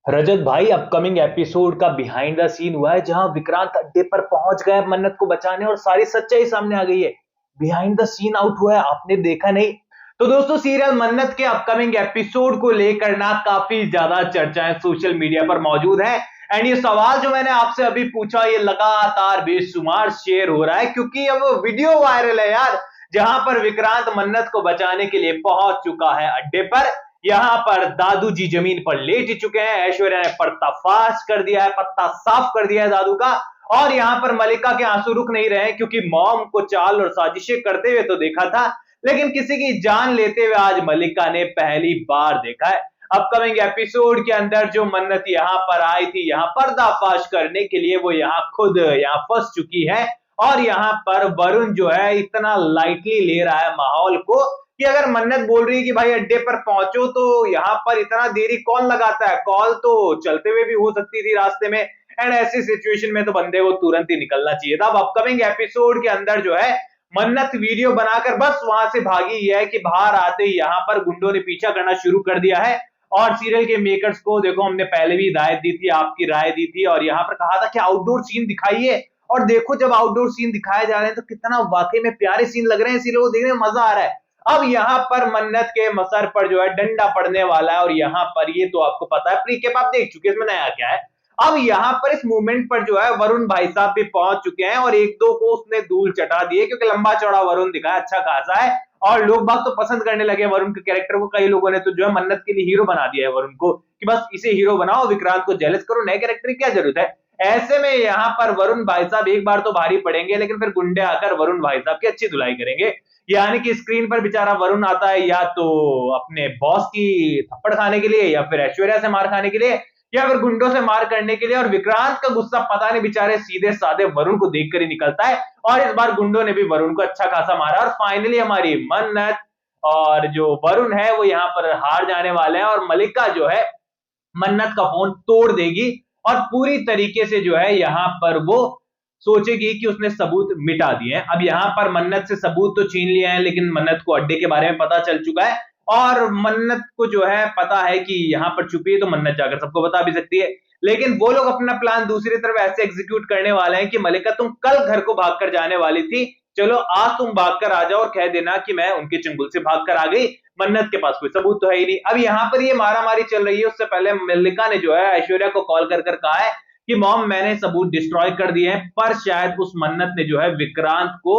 रजत भाई, upcoming episode का behind the scene हुआ है जहां विक्रांत अड्डे पर पहुंच गए मन्नत को बचाने और सारी सच्चाई सामने आ गई है। बिहाइंड द सीन आउट हुआ है, आपने देखा नहीं? तो दोस्तों, सीरियल मन्नत के अपकमिंग एपिसोड को लेकर ना काफी ज्यादा चर्चाएं सोशल मीडिया पर मौजूद है। एंड ये सवाल जो मैंने आपसे अभी पूछा, ये लगातार बेशुमार शेयर हो रहा है क्योंकि अब वीडियो वायरल है यार, जहां पर विक्रांत मन्नत को बचाने के लिए पहुंच चुका है अड्डे पर। यहाँ पर दादू जी जमीन पर लेट चुके हैं, ऐश्वर्या ने पर्दाफाश कर दिया है, पत्ता साफ कर दिया है दादू का। और यहाँ पर मलिका के आंसू रुक नहीं रहे हैं क्योंकि मॉम को चाल और साजिशें करते हुए तो देखा था, लेकिन किसी की जान लेते हुए आज मलिका ने पहली बार देखा है। अपकमिंग एपिसोड के अंदर जो मन्नत यहाँ पर आई थी, यहाँ पर्दाफाश करने के लिए, वो यहाँ खुद यहाँ फंस चुकी है। और यहाँ पर वरुण जो है इतना लाइटली ले रहा है माहौल को कि अगर मन्नत बोल रही है कि भाई अड्डे पर पहुंचो, तो यहाँ पर इतना देरी कौन लगाता है? कॉल तो चलते हुए भी हो सकती थी रास्ते में। एंड ऐसी सिचुएशन में तो बंदे को तुरंत ही निकलना चाहिए था। अब अपकमिंग एपिसोड के अंदर जो है मन्नत वीडियो बनाकर बस वहां से भागी है कि बाहर आते ही यहाँ पर गुंडों ने पीछा करना शुरू कर दिया है। और सीरियल के मेकर्स को देखो, हमने पहले भी हिदायत दी थी, आपकी राय दी थी और यहाँ पर कहा था कि आउटडोर सीन दिखाइए। और देखो, जब आउटडोर सीन दिखाए जा रहे हैं तो कितना वाकई में प्यारे सीन लग रहे हैं, सीरियल को देखने में मजा आ रहा है। अब यहाँ पर मन्नत के मसर पर जो है डंडा पड़ने वाला है। और यहाँ पर ये तो आपको पता है, प्री कैप आप देख चुके हैं, इसमें नया क्या है। अब यहाँ पर इस मूवमेंट पर जो है वरुण भाई साहब भी पहुंच चुके हैं और एक दो को उसने धूल चटा दिए क्योंकि लंबा चौड़ा वरुण दिखा है, अच्छा खासा है। और लोग बाग तो पसंद करने लगे वरुण के कैरेक्टर को। कई लोगों ने तो जो है मन्नत के लिए हीरो बना दिया है वरुण को कि बस इसे हीरो बनाओ, विक्रांत को जेलस करो, नए कैरेक्टर की क्या जरूरत है। ऐसे में यहाँ पर वरुण भाई साहब एक बार तो भारी पड़ेंगे, लेकिन फिर गुंडे आकर वरुण भाई साहब की अच्छी धुलाई करेंगे। यानी कि स्क्रीन पर बेचारा वरुण आता है या तो अपने बॉस की थप्पड़ खाने के लिए, या फिर ऐश्वर्या से मार खाने के लिए, या फिर गुंडों से मार करने के लिए। और विक्रांत का गुस्सा पता नहीं बेचारे सीधे साधे वरुण को देखकर ही निकलता है। और इस बार गुंडों ने भी वरुण को अच्छा खासा मारा और फाइनली हमारी मन्नत और जो वरुण है वो यहाँ पर हार जाने वाले हैं। और मलिका जो है मन्नत का फोन तोड़ देगी और पूरी तरीके से जो है यहाँ पर वो सोचेगी कि उसने सबूत मिटा दिए हैं। अब यहाँ पर मन्नत से सबूत तो छीन लिए हैं, लेकिन मन्नत को अड्डे के बारे में पता चल चुका है। और मन्नत को जो है पता है कि यहाँ पर छुपी है, तो मन्नत जाकर सबको बता भी सकती है। लेकिन वो लोग अपना प्लान दूसरी तरफ ऐसे एग्जीक्यूट करने वाले हैं कि मलिका, तुम कल घर को भागकर जाने वाली थी, चलो आज तुम भागकर आ जाओ और कह देना कि मैं उनके चंगुल से भागकर आ गई। मन्नत के पास कोई सबूत तो है ही नहीं। अब यहाँ पर ये मारामारी चल रही है, उससे पहले मल्लिका ने जो है ऐश्वर्या को कॉल कर कहा है कि मॉम, मैंने सबूत डिस्ट्रॉय कर दिए हैं। पर शायद उस मन्नत ने जो है विक्रांत को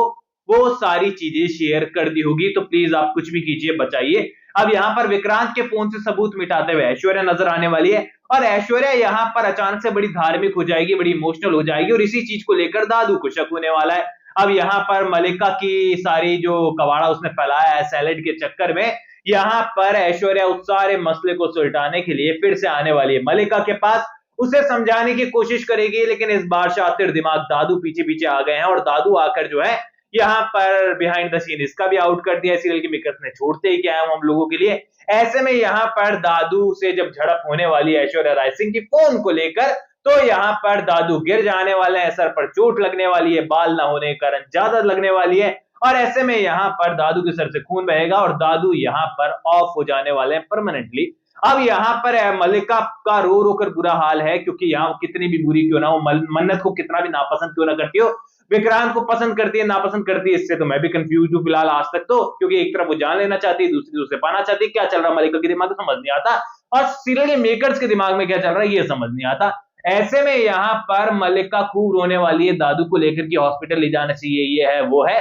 वो सारी चीजें शेयर कर दी होगी, तो प्लीज आप कुछ भी कीजिए, बचाइए। अब यहाँ पर विक्रांत के फोन से सबूत मिटाते हुए ऐश्वर्या नजर आने वाली है। और ऐश्वर्या यहाँ पर अचानक से बड़ी धार्मिक हो जाएगी, बड़ी इमोशनल हो जाएगी और इसी चीज को लेकर दादू को शक होने वाला है। अब यहाँ पर मलिका की सारी जो कबाड़ा उसने फैलाया है सैलेड के चक्कर में, यहाँ पर ऐश्वर्या उस सारे मसले को सुलटाने के लिए फिर से आने वाली है मलिका के पास, उसे समझाने की कोशिश करेगी। लेकिन इस बार शातिर दिमाग दादू पीछे पीछे आ गए हैं और दादू आकर जो है यहाँ पर बिहाइंड द सीन इसका भी आउट कर दिया सीरियल के मेकर्स ने, छोड़ते ही क्या है हम लोगों के लिए। ऐसे में यहाँ पर दादू से जब झड़प होने वाली है ऐश्वर्या राय सिंह की फोन को लेकर, तो यहाँ पर दादू गिर जाने वाले हैं, सर पर चोट लगने वाली है, बाल ना होने के कारण ज्यादा लगने वाली है। और ऐसे में यहाँ पर दादू के सर से खून बहेगा और दादू यहाँ पर ऑफ हो जाने वाले हैं परमानेंटली। अब यहाँ पर मलिका का रो रो कर बुरा हाल है क्योंकि यहाँ कितनी भी बुरी क्यों ना हो, मन्नत को कितना भी नापसंद क्यों ना करती हो, विक्रांत को पसंद करती है नापसंद करती है, इससे तो मैं भी कंफ्यूज हूँ फिलहाल आज तक तो। क्योंकि एक तरफ वो जान लेना चाहती है, दूसरी उसे पाना चाहती है। क्या चल रहा है मलिका के दिमाग में समझ नहीं आता, और सीरियल के मेकर्स के दिमाग में क्या चल रहा है ये समझ नहीं आता। ऐसे में यहाँ पर मलिका खूब रोने वाली है दादू को लेकर कि हॉस्पिटल ले जाना चाहिए, ये है वो है।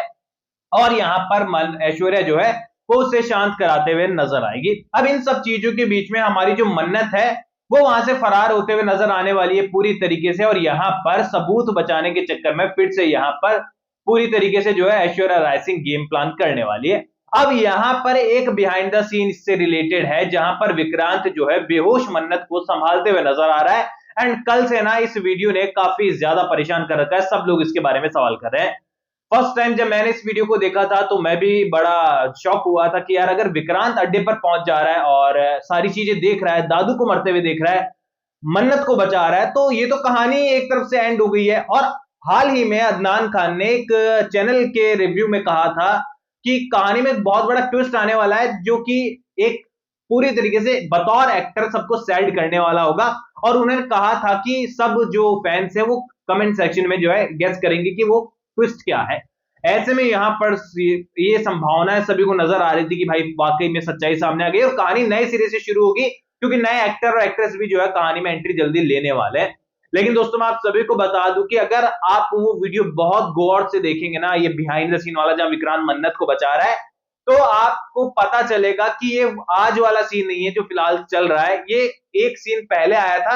और यहाँ पर ऐश्वर्या जो है वो उसे शांत कराते हुए नजर आएगी। अब इन सब चीजों के बीच में हमारी जो मन्नत है वो वहां से फरार होते हुए नजर आने वाली है पूरी तरीके से। और यहाँ पर सबूत बचाने के चक्कर में फिर से यहाँ पर पूरी तरीके से जो है ऐश्वर्या राय सिंह गेम प्लान करने वाली है। अब यहाँ पर एक बिहाइंड द सीन इससे रिलेटेड है जहां पर विक्रांत जो है बेहोश मन्नत को संभालते हुए नजर आ रहा है। एंड कल से ना इस वीडियो ने काफी ज्यादा परेशान कर रखा है, सब लोग इसके बारे में सवाल कर रहे हैं। फर्स्ट टाइम जब मैंने इस वीडियो को देखा था तो मैं भी बड़ा शॉक हुआ था कि यार, अगर विक्रांत अड्डे पर पहुंच जा रहा है और सारी चीजें देख रहा है, दादू को मरते हुए देख रहा है, मन्नत को बचा रहा है, तो ये तो कहानी एक तरफ से एंड हो गई है। और हाल ही में अदनान खान ने एक चैनल के रिव्यू में कहा था कि कहानी में एक बहुत बड़ा ट्विस्ट आने वाला है, जो कि एक पूरी तरीके से बतौर एक्टर सबको सैड करने वाला होगा। और उन्होंने कहा था कि सब जो फैंस है वो कमेंट सेक्शन में जो है गेस करेंगे कि वो ट्विस्ट क्या है। ऐसे में यहाँ पर ये संभावनाएं सभी को नजर आ रही थी कि भाई वाकई में सच्चाई सामने आ गई और कहानी नए सिरे से शुरू होगी, क्योंकि नए एक्टर और एक्ट्रेस भी जो है कहानी में एंट्री जल्दी लेने वाले हैं। लेकिन दोस्तों मैं आप सभी को बता दूं कि अगर आप वो वीडियो बहुत गौर से देखेंगे ना, ये बिहाइंड द सीन वाला जहां विक्रांत मन्नत को बचा रहा है, तो आपको पता चलेगा कि ये आज वाला सीन नहीं है जो फिलहाल चल रहा है। ये एक सीन पहले आया था,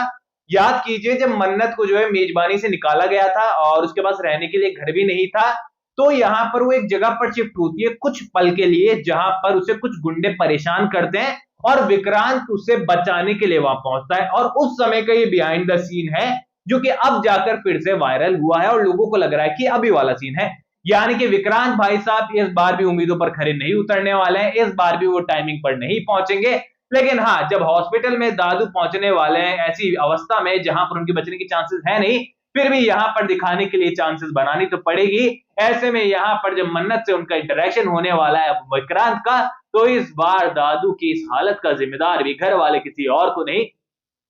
याद कीजिए, जब मन्नत को जो है मेजबानी से निकाला गया था और उसके पास रहने के लिए घर भी नहीं था। तो यहां पर वो एक जगह पर शिफ्ट होती है कुछ पल के लिए, जहां पर उसे कुछ गुंडे परेशान करते हैं और विक्रांत उसे बचाने के लिए वहां पहुंचता है। और उस समय का ये बिहाइंड द सीन है जो कि अब जाकर फिर से वायरल हुआ है और लोगों को लग रहा है कि अभी वाला सीन है। यानी कि विक्रांत भाई साहब इस बार भी उम्मीदों पर खरे नहीं उतरने वाले हैं, इस बार भी वो टाइमिंग पर नहीं पहुंचेंगे। लेकिन हाँ, जब हॉस्पिटल में दादू पहुंचने वाले हैं ऐसी अवस्था में जहां पर उनके बचने की चांसेस है नहीं, फिर भी यहां पर दिखाने के लिए चांसेस बनानी तो पड़ेगी। ऐसे में यहां पर जब मन्नत से उनका इंटरेक्शन होने वाला है विक्रांत का, तो इस बार दादू की इस हालत का जिम्मेदार भी घर वाले किसी और को नहीं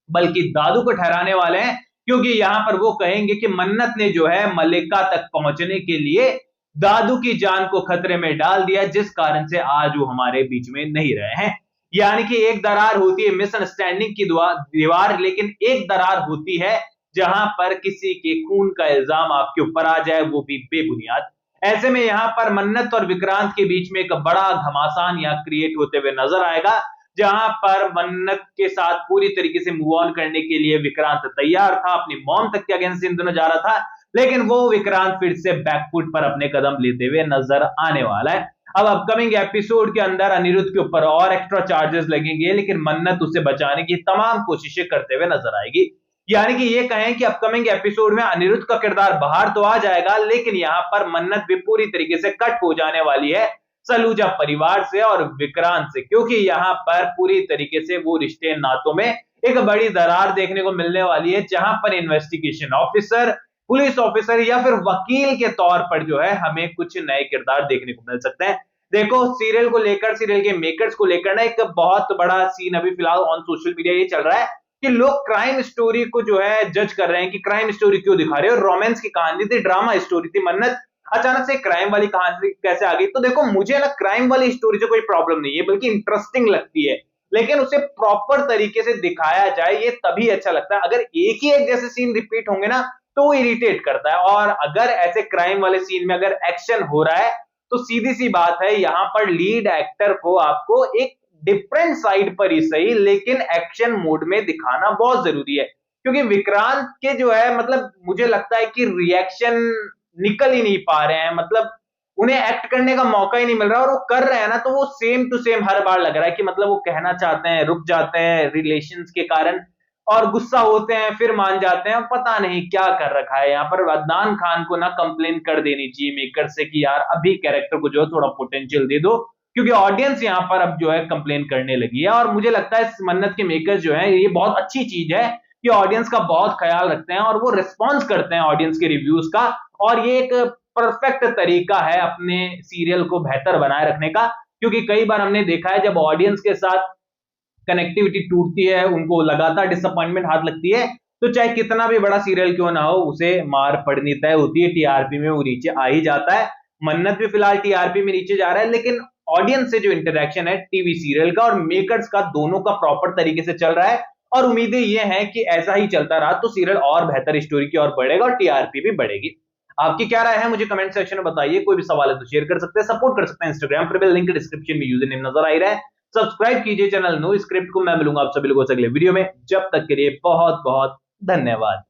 बल्कि दादू को ठहराने वाले हैं। क्योंकि यहां पर वो कहेंगे कि मन्नत ने जो है मल्लिका तक पहुंचने के लिए दादू की जान को खतरे में डाल दिया, जिस कारण से आज वो हमारे बीच में नहीं रहे हैं। यानी कि एक दरार होती है मिसअंडरस्टैंडिंग की दीवार, लेकिन एक दरार होती है जहां पर किसी के खून का इल्जाम आपके ऊपर आ जाए, वो भी बेबुनियाद। ऐसे में यहां पर मन्नत और विक्रांत के बीच में एक बड़ा घमासान यहाँ क्रिएट होते हुए नजर आएगा, जहां पर मन्नत के साथ पूरी तरीके से मूव ऑन करने के लिए विक्रांत तैयार था, अपनी मॉम तक के अगेंस्ट इन दोनों जा रहा था, लेकिन वो विक्रांत फिर से बैकफुट पर अपने कदम लेते हुए नजर आने वाला है। अब अपकमिंग एपिसोड के अंदर अनिरुद्ध के ऊपर और एक्स्ट्रा चार्जेस लगेंगे, लेकिन मन्नत उसे बचाने की तमाम कोशिशें करते हुए नजर आएगी। यानी कि ये कहें कि अपकमिंग एपिसोड में अनिरुद्ध का किरदार बाहर तो आ जाएगा, लेकिन यहां पर मन्नत भी पूरी तरीके से कट हो जाने वाली है सलूजा परिवार से और विक्रांत से, क्योंकि यहां पर पूरी तरीके से वो रिश्ते नातों में एक बड़ी दरार देखने को मिलने वाली है, जहां पर इन्वेस्टिगेशन ऑफिसर, पुलिस ऑफिसर या फिर वकील के तौर पर जो है हमें कुछ नए किरदार देखने को मिल सकते हैं। देखो, सीरियल को लेकर, सीरियल के मेकर्स को लेकर ना एक बहुत बड़ा सीन अभी फिलहाल ऑन सोशल मीडिया ये चल रहा है कि लोग क्राइम स्टोरी को जो है जज कर रहे हैं कि क्राइम स्टोरी क्यों दिखा रहे हो, रोमांस की कहानी थी, ड्रामा स्टोरी थी, मन्नत अचानक से क्राइम वाली कहानी कैसे आ गई। तो देखो, मुझे ना क्राइम वाली स्टोरी से कोई प्रॉब्लम नहीं है, बल्कि इंटरेस्टिंग लगती है, लेकिन उसे प्रॉपर तरीके से दिखाया जाए ये तभी अच्छा लगता है। अगर एक ही एक जैसे सीन रिपीट होंगे ना तो वो इरिटेट करता है। और अगर ऐसे क्राइम वाले सीन में अगर एक्शन हो रहा है तो सीधी सी बात है, यहां पर लीड एक्टर को आपको एक डिफरेंट साइड पर ही सही लेकिन एक्शन मोड में दिखाना बहुत जरूरी है। क्योंकि विक्रांत के जो है, मतलब मुझे लगता है कि रिएक्शन निकल ही नहीं पा रहे हैं, मतलब उन्हें एक्ट करने का मौका ही नहीं मिल रहा, और वो कर रहे हैं ना तो वो सेम टू सेम हर बार लग रहा है कि मतलब वो कहना चाहते हैं, रुक जाते हैं रिलेशंस के कारण और गुस्सा होते हैं, फिर मान जाते हैं। पता नहीं क्या कर रखा है यहाँ पर। अदनान खान को ना कंप्लेन कर देनी चाहिए मेकर से कि यार अभी कैरेक्टर को जो है थोड़ा पोटेंशियल दे दो, क्योंकि ऑडियंस यहाँ पर अब जो है कंप्लेन करने लगी है। और मुझे लगता है मन्नत के मेकर्स जो है, ये बहुत अच्छी चीज है कि ऑडियंस का बहुत ख्याल रखते हैं और वो रिस्पॉन्स करते हैं ऑडियंस के रिव्यूज का, और ये एक परफेक्ट तरीका है अपने सीरियल को बेहतर बनाए रखने का। क्योंकि कई बार हमने देखा है जब ऑडियंस के साथ कनेक्टिविटी टूटती है, उनको लगातार डिसअपॉइंटमेंट हाथ लगती है, तो चाहे कितना भी बड़ा सीरियल क्यों ना हो उसे मार पड़नी तय होती है, टीआरपी में वो नीचे आ ही जाता है। मन्नत भी फिलहाल टीआरपी में नीचे जा रहा है, लेकिन ऑडियंस से जो इंटरेक्शन है टीवी सीरियल का और मेकर्स का, दोनों का प्रॉपर तरीके से चल रहा है। और उम्मीदें ये हैं कि ऐसा ही चलता रहा तो सीरियल और बेहतर स्टोरी की ओर बढ़ेगा और टीआरपी भी बढ़ेगी। आपकी क्या राय है मुझे कमेंट सेक्शन में बताइए। कोई भी सवाल है तो शेयर कर सकते हैं, सपोर्ट कर सकते हैं इंस्टाग्राम पर, लिंक डिस्क्रिप्शन में यूजर नेम नजर आ रहा है। सब्सक्राइब कीजिए चैनल नो स्क्रिप्ट को। मैं मिलूंगा आप सभी लोगों से अगले वीडियो में, जब तक के लिए बहुत बहुत धन्यवाद।